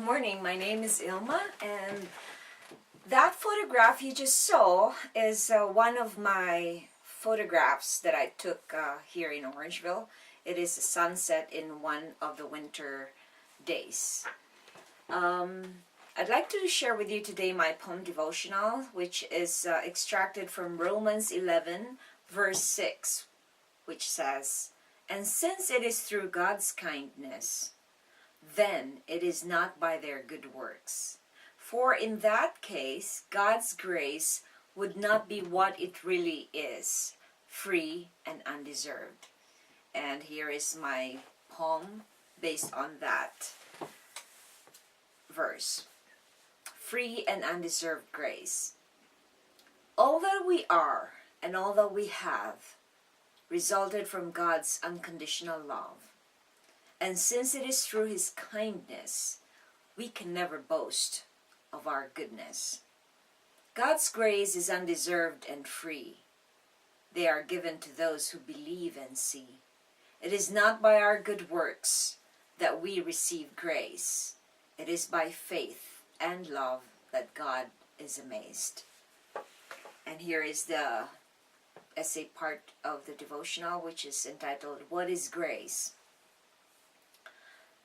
morning. My name is Ilma, and that photograph you just saw is one of my photographs that I took here in Orangeville. It is a sunset in one of the winter days. I'd like to share with you today my poem devotional, which is extracted from Romans 11, verse 6, which says, "And since it is through God's kindness, then it is not by their good works. For in that case, God's grace would not be what it really is, free and undeserved." And here is my poem based on that verse. Free and undeserved grace. All that we are and all that we have resulted from God's unconditional love. And since it is through His kindness, we can never boast of our goodness. God's grace is undeserved and free. They are given to those who believe and see. It is not by our good works that we receive grace. It is by faith and love that God is amazed. And here is the essay part of the devotional, which is entitled, "What is Grace?"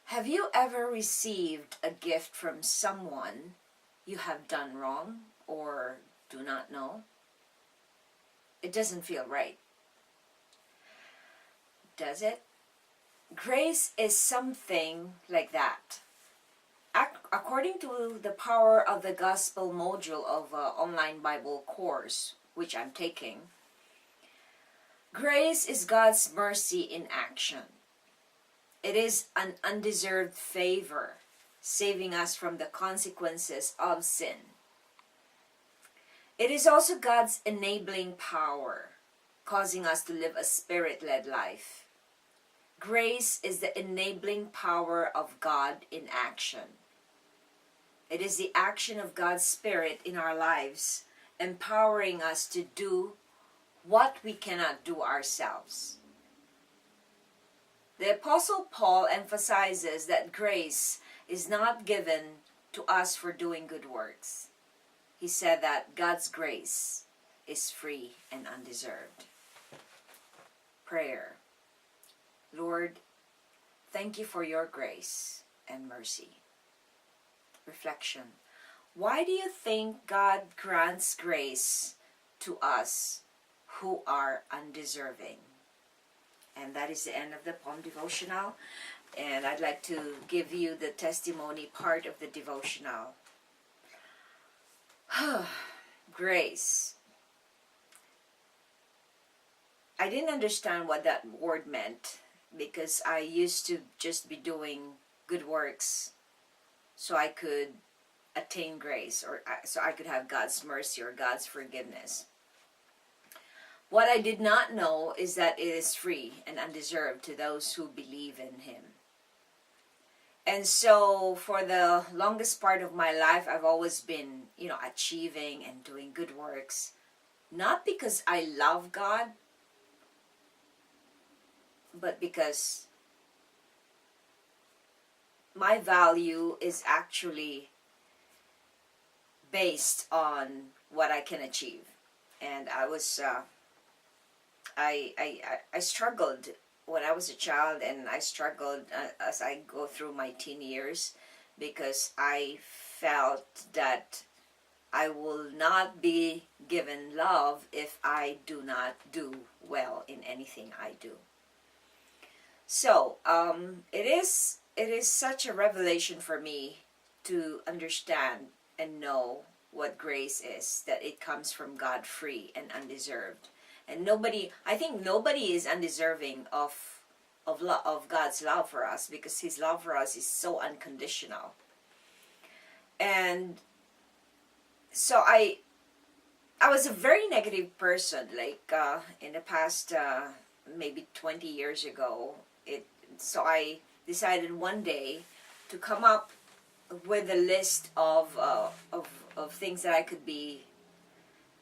Have you ever received a gift from someone you have done wrong or do not know? It doesn't feel right, does it? Grace is something like that. According to the Power of the Gospel module of an online Bible course, which I'm taking, grace is God's mercy in action. It is an undeserved favor, saving us from the consequences of sin. It is also God's enabling power, causing us to live a Spirit-led life. Grace is the enabling power of God in action. It is the action of God's Spirit in our lives, empowering us to do what we cannot do ourselves. The Apostle Paul emphasizes that grace is not given to us for doing good works. He said that God's grace is free and undeserved. Prayer. Lord, thank you for your grace and mercy. Reflection. Why do you think God grants grace to us who are undeserving? And that is the end of the poem devotional. And I'd like to give you the testimony part of the devotional. Grace. I didn't understand what that word meant because I used to just be doing good works so I could attain grace, or so I could have God's mercy or God's forgiveness. What I did not know is that it is free and undeserved to those who believe in Him. And so for the longest part of my life, I've always been, achieving and doing good works. Not because I love God, but because my value is actually based on what I can achieve. And I was... I struggled when I was a child, and I struggled as I go through my teen years, because I felt that I will not be given love if I do not do well in anything I do. So it is such a revelation for me to understand and know what grace is, that it comes from God, free and undeserved. And I think nobody is undeserving of God's love for us, because His love for us is so unconditional. And so I was a very negative person, like in the past maybe 20 years ago. So I decided one day to come up with a list of things that I could be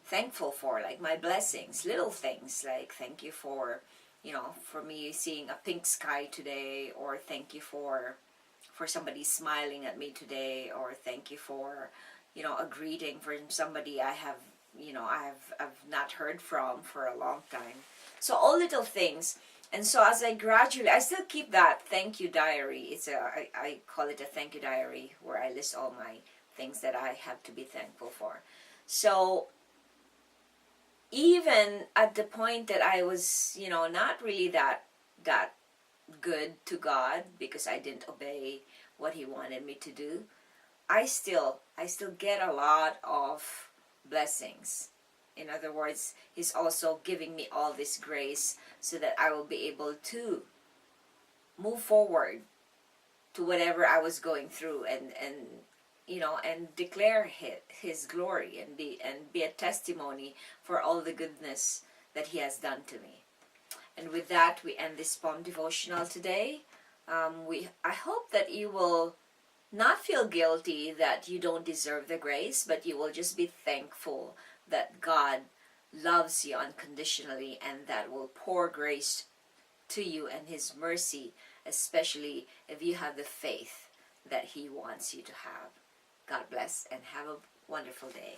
thankful for, like my blessings, little things like thank you for me seeing a pink sky today, or thank you for for somebody smiling at me today, or thank you for, a greeting from somebody I've not heard from for a long time. So all little things. And so as I gradually, I still keep that thank you diary. I call it a thank you diary, where I list all my things that I have to be thankful for. So even at the point that I was, not really that good to God, because I didn't obey what He wanted me to do, I still get a lot of blessings. In other words, He's also giving me all this grace so that I will be able to move forward to whatever I was going through, and declare His glory, and be a testimony for all the goodness that He has done to me. And with that, we end this poem devotional today. I hope that you will not feel guilty that you don't deserve the grace, but you will just be thankful that God loves you unconditionally, and that will pour grace to you and His mercy, especially if you have the faith that He wants you to have. God bless, and have a wonderful day.